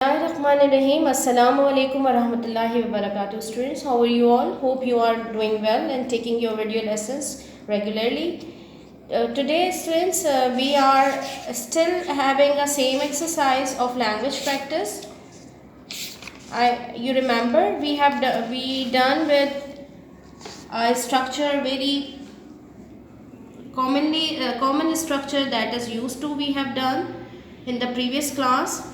Bismillahirrahmanirrahim. Assalamu alaikum wa rahmatullahi wa barakatuh. Students, how are you all? Hope you are doing well and taking your video lessons regularly. Today, students, we are still having a same exercise of language practice. You remember we done with a structure, very common structure that is used to we have done in the previous class.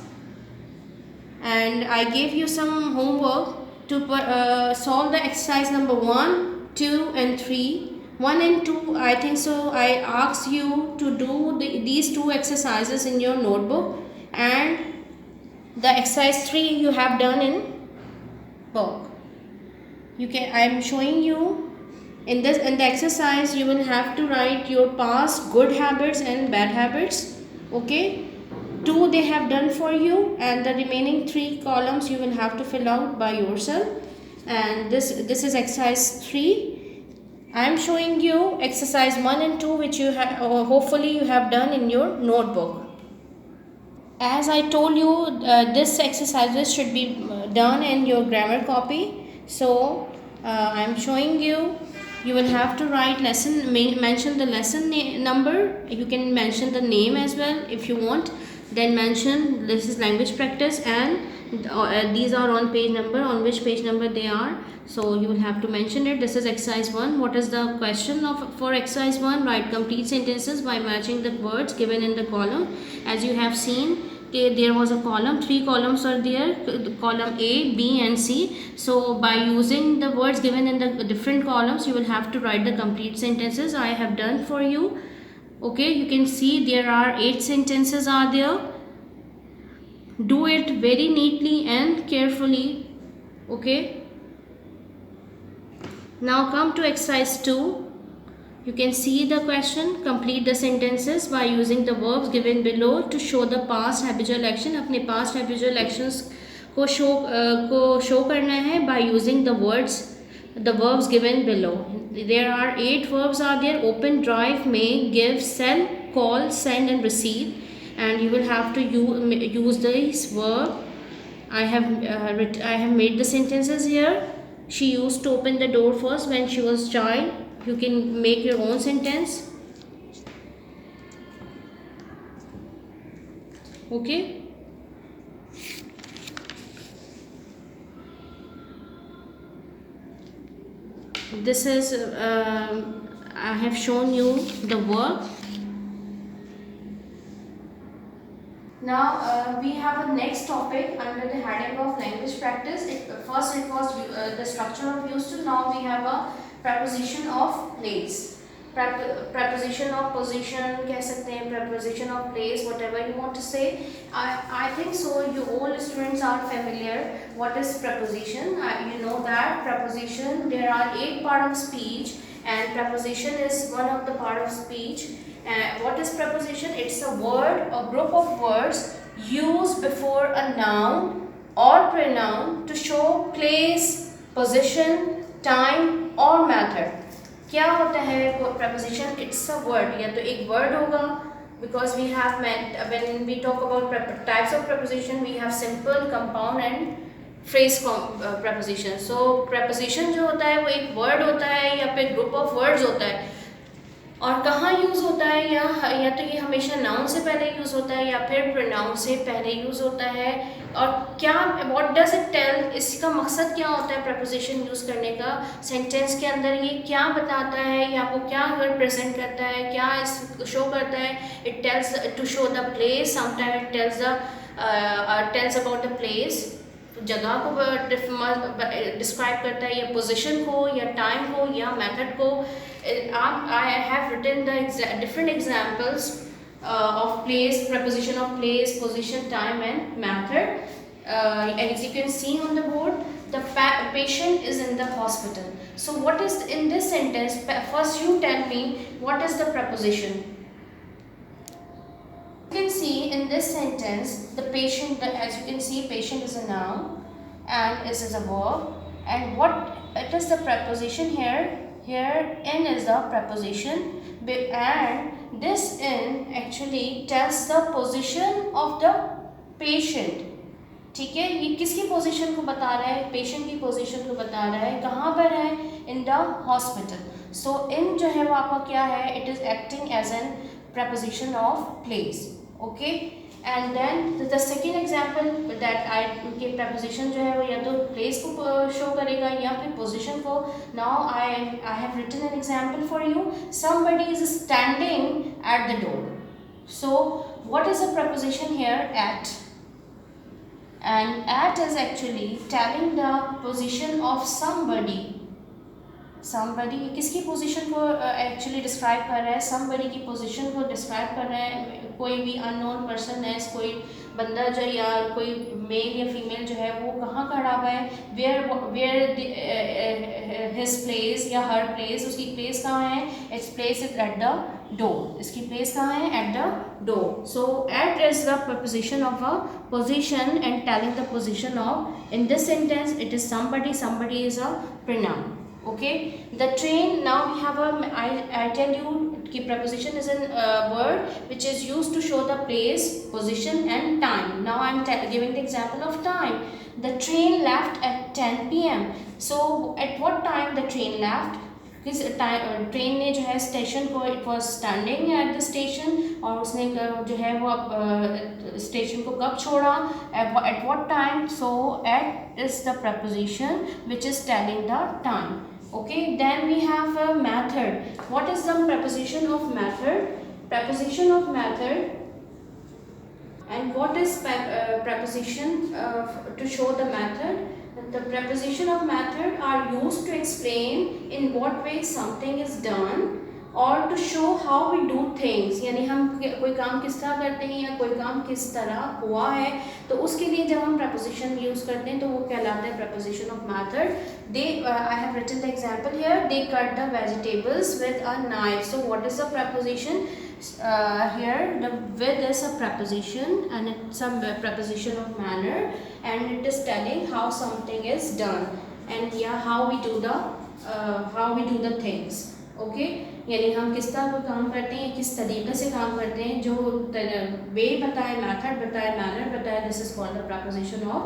And I gave you some homework to solve the exercise number 1, 2 and 3. 1 and 2, I think so I asked you to do these two exercises in your notebook, and the exercise 3 you have done in book. I am showing you in the exercise you will have to write your past good habits and bad habits. Okay, 2 they have done for you, and the remaining 3 columns you will have to fill out by yourself. And this is exercise 3. I am showing you exercise 1 and 2, which you have hopefully you have done in your notebook. As I told you, this exercises should be done in your grammar copy. So I am showing you. You will have to write lesson, mention the lesson number. You can mention the name as well if you want. Then mention this is language practice, and these are on page number, on which page number they are. So you will have to mention it. This is exercise 1. What is the question for exercise 1? Write complete sentences by matching the words given in the column. As you have seen, there was a column, 3 columns are there, column A, B and C. So by using the words given in the different columns, you will have to write the complete sentences. I have done for you. Okay, you can see there are 8 sentences are there. Do it very neatly and carefully. Okay, now come to exercise 2. You can see the question. Complete the sentences by using the verbs given below to show the past habitual action. अपने past habitual actions को show करना है by using the verbs given below. There are 8 verbs are there: open, drive, make, give, sell, call, send and receive. And you will have to use this verb. I have made the sentences here. She used to open the door first when she was child. You can make your own sentence. Okay. This is I have shown you the work. Now we have a next topic under the heading of language practice. First it was the structure of used to. Now we have a preposition of place. Preposition of position कह सकते हैं, preposition of place, whatever you want to say. I think so you all students are familiar what is preposition. You know that preposition, there are 8 part of speech, and preposition is one of the part of speech. What is preposition? It's a word or group of words used before a noun or pronoun to show place, position, time or matter. क्या होता है preposition? It's a word. या तो एक word होगा, because we have when we talk about types of preposition, we have simple, compound and phrase preposition. So preposition जो होता है वो एक word होता है या फिर group of words होता है. और कहाँ यूज़ होता है, या तो ये हमेशा नाउन से पहले यूज़ होता है या फिर प्रोनाउन से पहले यूज़ होता है. और क्या व्हाट डज इट टेल, इसका मकसद क्या होता है प्रेपोजिशन यूज़ करने का सेंटेंस के अंदर? ये क्या बताता है, ये आपको क्या रिप्रेजेंट करता है, क्या इस शो करता है? It tells to show the place, sometime it tells about the place, जगह को डिस्क्राइब करता है, या पोजीशन को, या टाइम को, या मेथड को. I have written the different examples of place, preposition of place, position, time and method. As you can see on the board, the patient is in the hospital. So what is in this sentence? First you tell me what is the preposition. You can see in this sentence the patient, as you can see, patient is a noun and is a verb. And what it is the preposition here? Here in is the preposition, and this in actually tells the position of the patient. ठीक है, ये किसकी position को बता रहा है, patient की position को बता रहा है, कहाँ पर है, इन द हॉस्पिटल। सो इन जो है वो आपका क्या है, it is acting as an preposition of place, okay। and then the second example that I के preposition जो है वो या तो place को show करेगा या फिर position को। now I have written an example for you। somebody is standing at the door, so what is the preposition here, at, and at is actually telling the position of somebody। somebody किसकी position को actually describe कर रहा है, somebody की position को describe कर रहा है। कोई भी अननोन पर्सन है, कोई बंदा जो या कोई मेल या फीमेल जो है वो कहाँ खड़ा हुआ है, वेयर हिज प्लेस या हर प्लेस, उसकी प्लेस कहाँ है, its place is at the door, इसकी प्लेस कहाँ है, at the door. So at is the preposition of a position and telling the position of, in this sentence it is somebody is a pronoun, okay। the train, now we have a I tell you कि preposition is a word which is used to show the place, position and time। now I am giving the example of time। the train left at 10 p.m। so at what time the train left, किस time train ने जो है station को, it was standing at the station, और उसने जो है वो स्टेशन को कब छोड़ा, at what time. So at is the preposition which is telling the time, okay। then we have a method। what is the preposition of method, preposition of method, and what is preposition to show the method। the preposition of method are used to explain in what way something is done or to show how we do things। यानी हम कोई काम किस तरह करते हैं या कोई काम किस तरह हुआ है, तो उसके लिए जब हम preposition यूज़ करते हैं तो वो कहलाता है preposition of method। they I have written the example here। they cut the vegetables with a knife। so what is the preposition here, the with is a preposition and it's a preposition of manner and it is telling how something is done and yeah how we do the things, okay। यानी हम किस तरह कोई काम करते हैं, किस तरीके से काम करते हैं, जो वे बताए, मेथड बताए, मैनर बताए, this is called the preposition of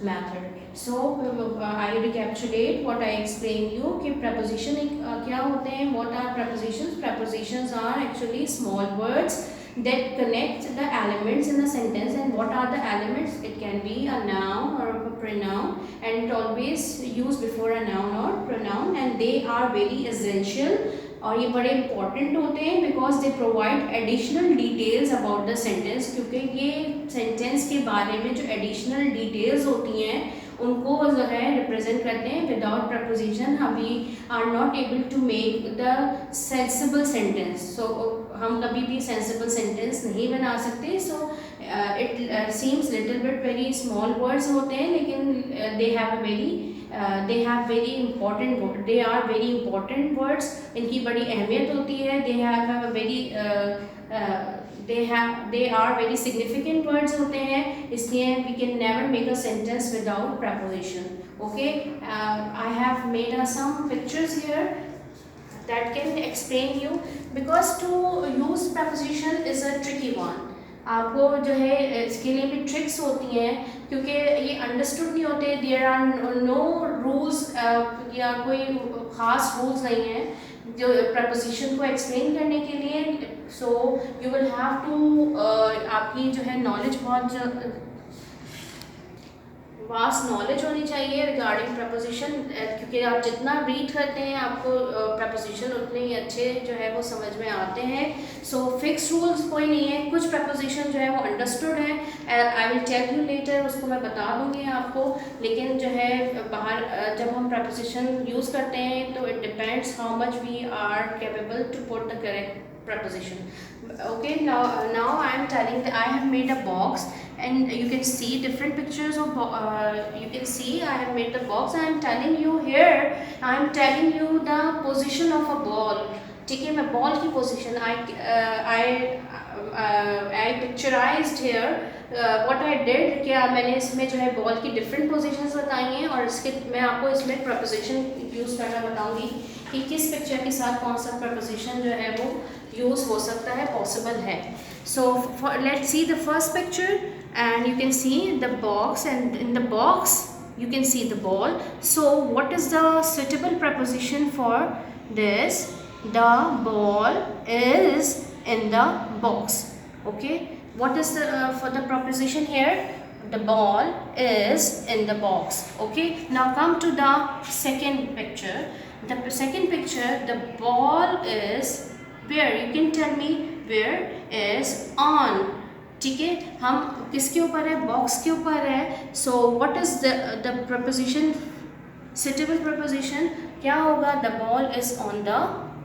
method। so I recapitulate what I explained you कि preposition क्या होते हैं, what are prepositions। prepositions are actually small words that connect the elements in the sentence। and what are the elements, it can be a noun or a pronoun and it always used before a noun or pronoun and they are very essential और ये बड़े important होते हैं because they provide additional details about the sentence, क्योंकि ये sentence के बारे में जो एडिशनल डिटेल्स होती हैं उनको जो है रिप्रेजेंट करते हैं। Without preposition we are not able to make the sensible sentence. So हम कभी भी सेंसिबल सेंटेंस नहीं बना सकते। So it seems little bit very small words होते हैं लेकिन they have very important, they are very important words, इनकी बड़ी अहमियत होती है। They are very significant words होते हैं, इसलिए we can never make a sentence without preposition, okay. I have made some pictures here that can explain you because to use preposition is a tricky one। आपको जो है इसके लिए भी tricks होती हैं क्योंकि ये अंडरस्टूड नहीं होते। देयर आर नो रूल्स या कोई ख़ास रूल्स नहीं हैं जो प्रपोजिशन को एक्सप्लेन करने के लिए। So you will have to आपकी जो है नॉलेज बहुत वास्ट नॉलेज होनी चाहिए रिगार्डिंग प्रपोजिशन, क्योंकि आप जितना रीड करते हैं आपको प्रपोजिशन उतने ही अच्छे जो है वो समझ में आते हैं। सो फिक्स रूल्स कोई नहीं है, कुछ प्रपोजिशन जो है वो अंडरस्टूड है, I will tell you later, उसको मैं बता दूंगी आपको। लेकिन जो है बाहर जब हम प्रपोजिशन यूज़ करते हैं तो it depends how much we are capable to put the correct preposition, okay। now I am telling that I have made a box and you can see different pictures of you can see I have made the box। I am telling you here, I am telling you the position of a ball, ठीक है। मैं ball की position I picturized here what I did, क्या मैंने इसमें जो है ball की डिफरेंट पोजीशंस बताई हैं और इसके मैं आपको इसमें प्रपोजिशन यूज़ करना बताऊंगी कि किस पिक्चर के साथ कौन सा प्रपोजिशन जो है वो यूज़ हो सकता है, पॉसिबल है। So let's see the first picture. and you can see the box, and in the box you can see the ball. So what is the suitable preposition for this? The ball is in the box. Okay, what is the for the proposition here? The ball is in the box. Okay, now come to the second picture. The second picture, the ball is where? You can tell me where is on. ठीक है, हम किसके ऊपर है? Box के ऊपर है. So what is the preposition, suitable preposition क्या होगा? The ball is on the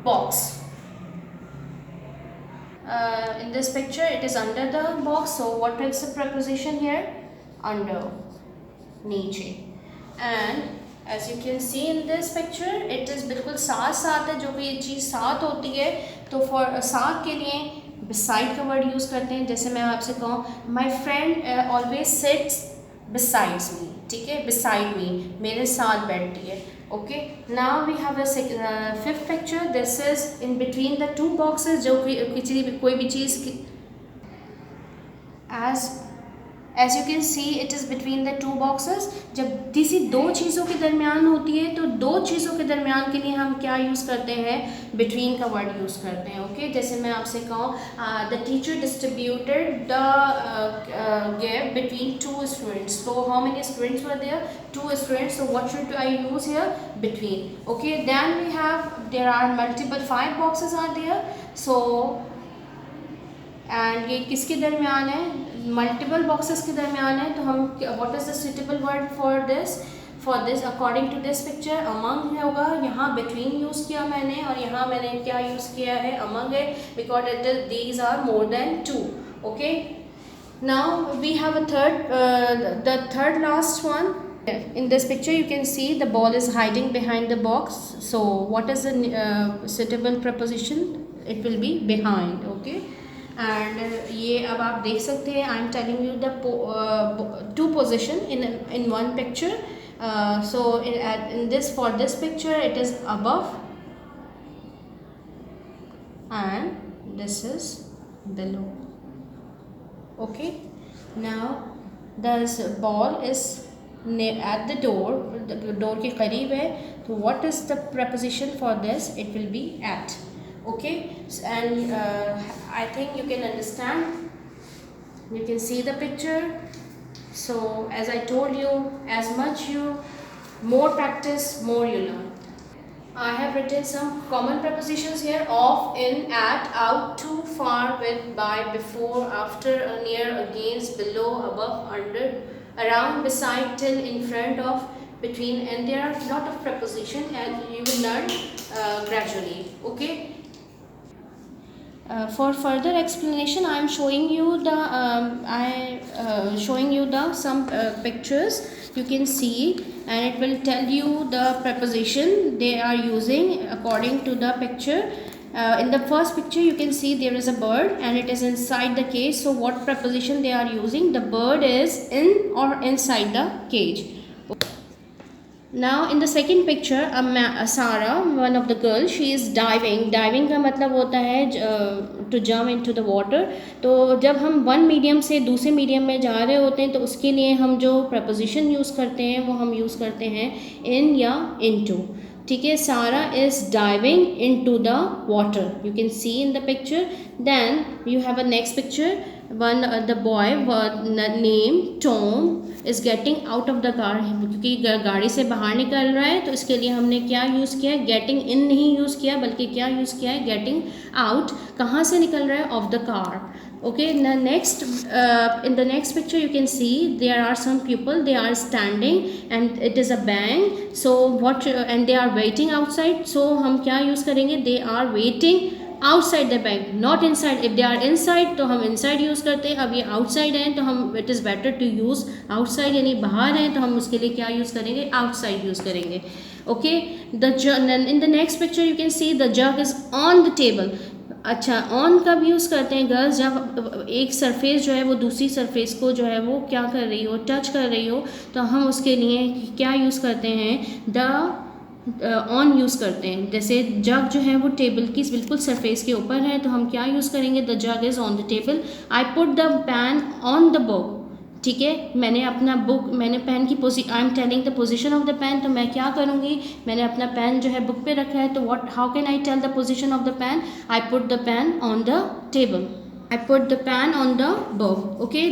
box. In this picture it is under the box, so what is the preposition here? Under, नीचे. And as you can see in this picture it is बिल्कुल साथ साथ है. जो भी ये चीज़ साथ होती है तो फॉर साथ के लिए beside का वर्ड यूज़ करते हैं. जैसे मैं आपसे कहूँ my friend always sits besides me. ठीक है, beside me, मेरे साथ बैठती है. Okay, now we have a fifth picture. This is in between the two boxes. जो कोई भी चीज़ as you can see it is between the two boxes. जब किसी दो चीज़ों के दरमियान होती है तो दो चीज़ों के दरमियान के लिए हम क्या यूज़ करते हैं? between का वर्ड यूज़ करते हैं. ओके, जैसे मैं आपसे कहूँ the teacher distributed the gift between two students. So how many students were there? Two students. So what should I use here? Between. Okay, then we have, there are multiple 5 boxes are there. So and ये किसके दरमियान है? Multiple boxes के दरमियान है. तो हम what is the suitable word for this according to this picture? Among होगा. यहाँ बिटवीन यूज़ किया मैंने और यहाँ मैंने क्या यूज़ किया है? अमंग है, because it is these are more than 2. Okay, now we have a the third last one. In this picture you can see the ball is hiding behind the box. So what is the suitable preposition? It will be behind. Okay, and ये अब आप देख सकते हैं. आई am telling you the two position in one picture. So in this, for this picture it is above and this is below. Okay, now this ball is at the door के करीब है. तो what is the preposition for this? It will be at. Okay, and I think you can understand. You can see the picture. So as I told you, as much you more practice, more you learn. I have written some common prepositions here: of, in, at, out, to, far, with, by, before, after, near, against, below, above, under, around, beside, till, in front of, between, and there are a lot of prepositions and you will learn gradually. Okay. For further explanation, I am showing you the some pictures. You can see, and it will tell you the preposition they are using according to the picture. In the first picture, you can see there is a bird and it is inside the cage. So what preposition they are using? The bird is in or inside the cage. Now in the second picture, Sarah, one of the girls, she is diving. Diving का मतलब होता है to jump into the water. तो जब हम one medium से दूसरे medium में जा रहे होते हैं तो उसके लिए हम जो preposition यूज़ करते हैं वो हम यूज़ करते हैं in या into. ठीक है, Sarah is diving into the water. You can see in the picture. Then you have a next picture. The boy named Tom is getting out of the car. क्योंकि गाड़ी से बाहर निकल रहा है तो इसके लिए हमने क्या यूज़ किया है? गेटिंग इन नहीं यूज़ किया बल्कि क्या यूज़ किया है? Getting out. कहाँ से निकल रहा है? Of the car. Okay, next in the next picture you can see there are some people, they are standing and it is a bank. So what and they are waiting outside. So हम क्या use करेंगे? They are waiting outside the bank, not inside. If they are inside तो हम inside use करते हैं. अब ये outside हैं तो हम it is better to use outside, यानी बाहर हैं तो हम उसके लिए क्या यूज़ करेंगे? outside यूज़ करेंगे. Okay, in the next picture you can see the jug is on the table. अच्छा, ऑन कब यूज़ करते हैं गर्ल्स? जब एक सरफेस जो है वो दूसरी सरफेस को जो है वो क्या कर रही हो? टच कर रही हो. तो हम उसके लिए क्या यूज़ करते हैं? द ऑन यूज़ करते हैं. जैसे जग जो है वो टेबल की बिल्कुल सरफेस के ऊपर है तो हम क्या यूज़ करेंगे? The jug is on the table. I put the pen on the bird. ठीक है, मैंने पेन की I am telling the position of the pen, तो मैं क्या करूँगी, मैंने अपना पेन जो है बुक पे रखा है, तो how can I tell the position of the pen, I put the pen on the table, I put the pen on the book. Okay,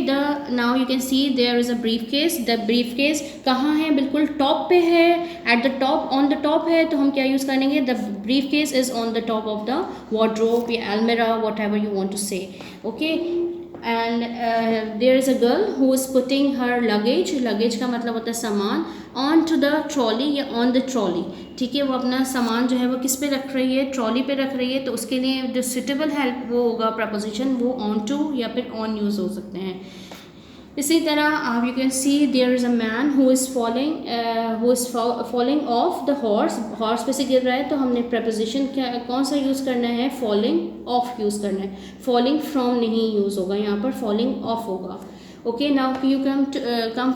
now you can see there is a briefcase. The briefcase कहाँ है, बिल्कुल top पे है, at the top, on the top है, तो हम क्या use करेंगे, the briefcase is on the top of the wardrobe या almirah, whatever you want to say. Okay, and there is a girl who is putting her luggage का मतलब होता है सामान, on to the trolley या on the trolley. ठीक है, वो अपना सामान जो है वो किस पे रख रही है, ट्रॉली पे रख रही है, तो उसके लिए जो सुटेबल हेल्प वो होगा प्रपोजिशन, वो ऑन टू या फिर ऑन यूज़ हो सकते हैं. इसी तरह आप you can see there is a man who is falling off the horse पे से गिर रहा है, तो हमने प्रपोजिशन कौन सा यूज़ करना है, फॉलिंग ऑफ यूज़ करना है, फॉलिंग फ्रॉम नहीं यूज़ होगा, यहाँ पर फॉलिंग ऑफ होगा. Okay, now you come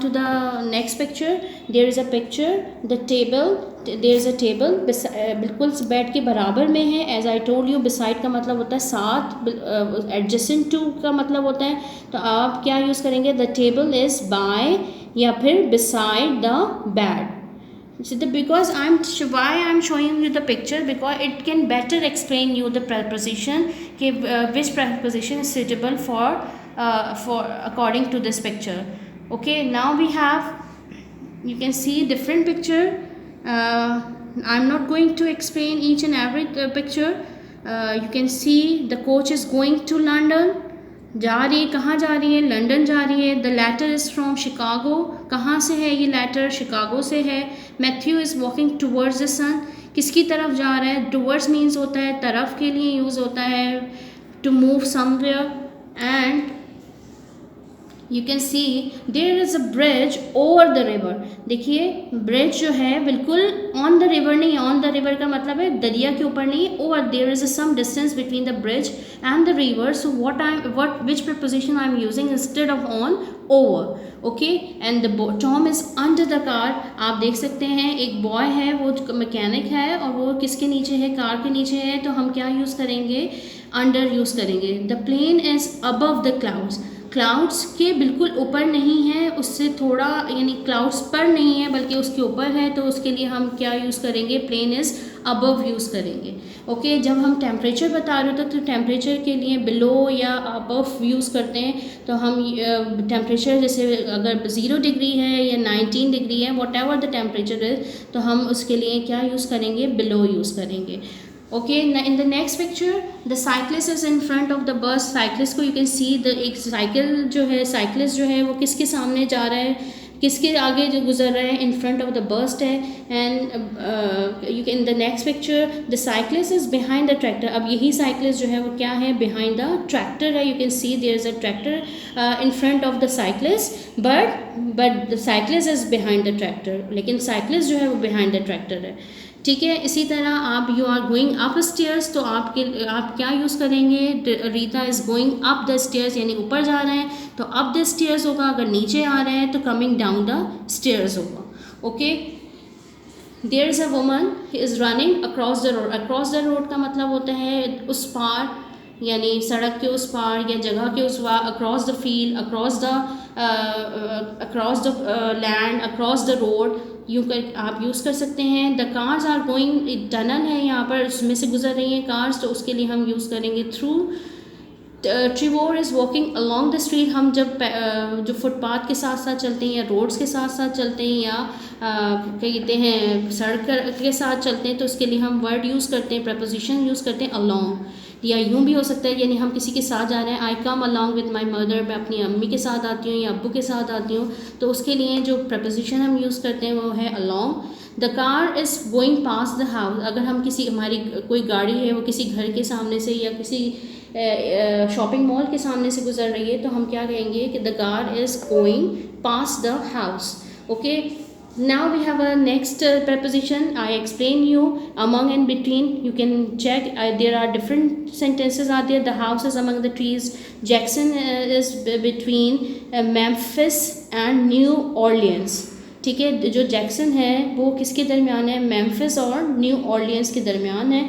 to the next picture. There is a picture, the table, there is a table बिल्कुल बेड के बराबर में है. As I told you, beside का मतलब होता है साथ, adjacent to का मतलब होता है, तो आप क्या यूज़ करेंगे, the table is by या फिर beside the bed. Because why I'm showing you the picture, because it can better explain you the preposition, which preposition is suitable for according to this picture. Okay, now you can see different picture. I'm not going to explain each and every picture. You can see the coach is going to London. जा रही है, कहाँ जा रही है, London जा रही है. The letter is from Chicago, कहाँ से है ये लेटर, शिकागो से है. Matthew is walking towards the sun, किसकी तरफ जा रहा है, टूवर्ड्स मीन्स होता है तरफ के लिए यूज़ होता है, to move somewhere. And you can see there is a bridge over the river. देखिए ब्रिज जो है बिल्कुल ऑन द रिवर नहीं है, ऑन द रिवर का मतलब है दरिया के ऊपर नहीं, over, there is some distance between the bridge and the river. So which preposition I am using instead of on, over. Okay, and the Tom is under the car. आप देख सकते हैं एक बॉय है, वो मैकेनिक है और वो किसके नीचे है, कार के नीचे है, तो हम क्या यूज़ करेंगे, अंडर यूज़ करेंगे. The plane is above the clouds, clouds के बिल्कुल ऊपर नहीं है, उससे थोड़ा यानी क्लाउड्स पर नहीं है बल्कि उसके ऊपर है, तो उसके लिए हम क्या यूज़ करेंगे, प्लेन इज़ अबव यूज़ करेंगे. ओके, जब हम टेम्परेचर बता रहे होते तो टेम्परेचर के लिए बिलो या अबव यूज़ करते हैं. तो हम टेम्परेचर जैसे अगर 0 डिग्री है या 19 डिग्री है, what ever the temperature is, तो हम उसके लिए क्या यूज़ करेंगे, बिलो यूज़ करेंगे. Okay, in the next picture the cyclist is in front of the bus. cyclist को you can see एक साइकिल जो है, cyclist जो है वो किसके सामने जा रहा है, किसके आगे जो गुजर रहा है, in front of the bus है. and you can in the next picture the cyclist is behind the tractor. अब यही cyclist जो है वो क्या है, behind the tractor है. you can see there is a tractor in front of the cyclist, but the cyclist is behind the tractor. लेकिन cyclist जो है वो behind the tractor है. ठीक है, इसी तरह आप you are going up stairs, तो आप क्या यूज़ करेंगे, Rita is going up the stairs, यानी ऊपर जा रहे हैं तो अप द स्टेयर्स होगा, अगर नीचे आ रहे हैं तो कमिंग डाउन द स्टेयर्स होगा. Okay, there is a woman is running across the road. Across the road का मतलब होता है उस पार, यानी सड़क के उस पार या जगह के उस पार. Across the field, across the land, across the road आप यूज़ कर सकते हैं. The cars are going, tunnel है यहाँ पर, उसमें से गुजर रही हैं कार्स, तो उसके लिए हम यूज़ करेंगे through. Trevor is walking along the street. हम जब जो फुटपाथ के साथ साथ चलते हैं या रोड्स के साथ साथ चलते हैं या क्या कहते हैं सड़क के साथ चलते हैं, तो उसके लिए हम वर्ड यूज़ करते हैं, प्रपोजिशन यूज़ करते हैं अलॉन्ग. या यूँ भी हो सकता है, यानी हम किसी के साथ जा रहे हैं, I come along with my mother, मैं अपनी अम्मी के साथ आती हूँ या अब्बू के साथ आती हूँ, तो उसके लिए जो प्रपोजिशन हम यूज़ करते हैं वो है along. The car is going pass the house. अगर हम हमारी कोई गाड़ी है वो किसी घर के सामने से या किसी शॉपिंग मॉल के सामने से गुजर रही है, तो हम क्या कहेंगे कि the car is going pass the house. Okay, now we have a next preposition. I explain you among and between. You can check, there are different sentences are there. The house is among the trees. Jackson is between Memphis and New Orleans. ठीक है, जो Jackson है वो किसके दरमियान है, Memphis और new Orleans के दरमियान है.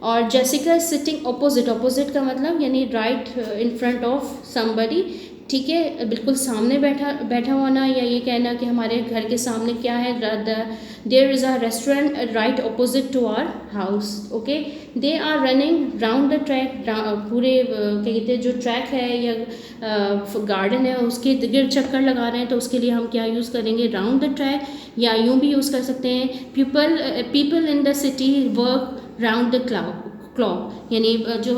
और जेसिका सिटिंग ऑपोजिट, ऑपोजिट का मतलब यानी right in front of somebody. ठीक है, बिल्कुल सामने बैठा होना, या ये कहना कि हमारे घर के सामने क्या है, there is a restaurant right opposite to our house. Okay, they are running round the track, पूरे क्या कहते हैं जो ट्रैक है या गार्डन है उसके इर्द गिर्द चक्कर लगा रहे हैं, तो उसके लिए हम क्या यूज़ करेंगे, राउंड द ट्रैक, या यूँ भी यूज़ कर सकते हैं people in the city work round the clock, यानी जो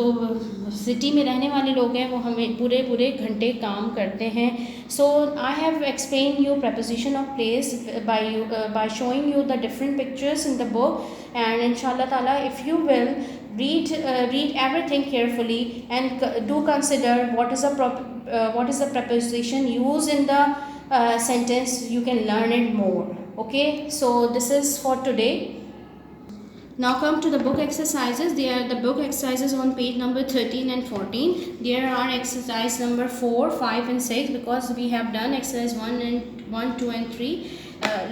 सिटी में रहने वाले लोग हैं वो हमें पूरे घंटे काम करते हैं. So I have explain you preposition of place by showing you the different pictures in the book, and inshallah taala if you will read everything carefully and do consider what is the preposition used in the sentence, you can learn it more. Okay, so this is for today. Now come to the book exercises. There are the book exercises on page number 13 and 14. There are exercise number 4, 5 and 6 because we have done exercise 1, 2 and 3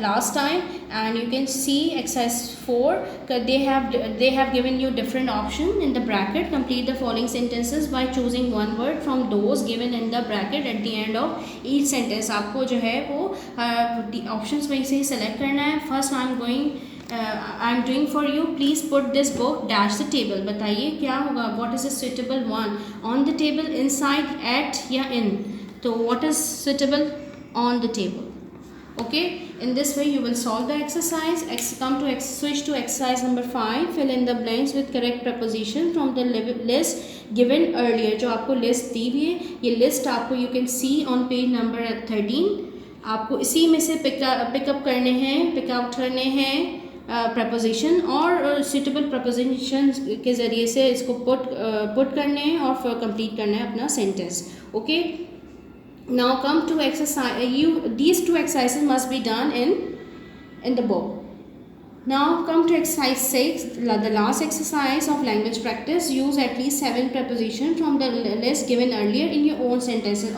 last time, and you can see exercise 4. They have given you different option in the bracket. Complete the following sentences by choosing one word from those given in the bracket at the end of each sentence. आपको जो है वो options में से select करना है. First I am doing for you. Please put this book dash the table. बताइए क्या होगा, what is a suitable one, on the table, inside, at या in. तो what is suitable, on the table. Okay, in this way you will solve the exercise. Switch to exercise number 5. Fill in the blanks with correct preposition from the list given earlier. जो आपको list दी हुई है, ये list आपको you can see on page number 13. आपको इसी में से pick up करने हैं, pick out करने हैं प्रपोजिशन, और सुटेबल प्रपोजिशन के ज़रिए से इसको पुट करने हैं और फिर कंप्लीट करना है अपना sentence. Okay, now come to exercise. These 2 exercises must be done in the book. Now come to exercise 6, the last exercise of language practice. Use at least 7 prepositions from the list given earlier in your own sentences.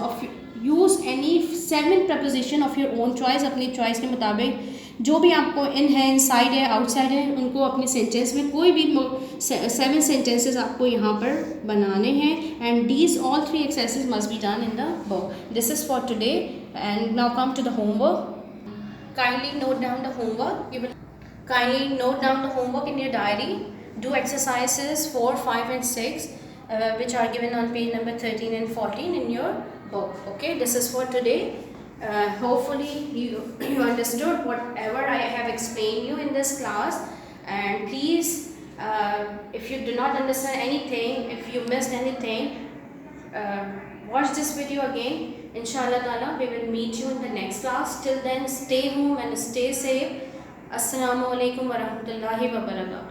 Use any 7 preposition of your own choice. अपनी choice के मुताबिक जो भी आपको इन है, inside है, outside है, उनको अपने सेंटेंस में कोई भी 7 सेंटेंसेस आपको यहाँ पर बनाने हैं. And these all 3 exercises must be done in the book. This is for today, and now come to the homework. Kindly note down the homework. Kindly note down the homework in your diary. Do exercises 4, 5 and 6 which are given on page number 13 and 14 in your book. Okay, this is for today. Hopefully you understood whatever I have explained you in this class, and please if you do not understand anything, if you missed anything, watch this video again. Inshallah ta'ala we will meet you in the next class. Till then, stay home and stay safe. Assalamu alaikum wa rahmatullahi wa barakatuh.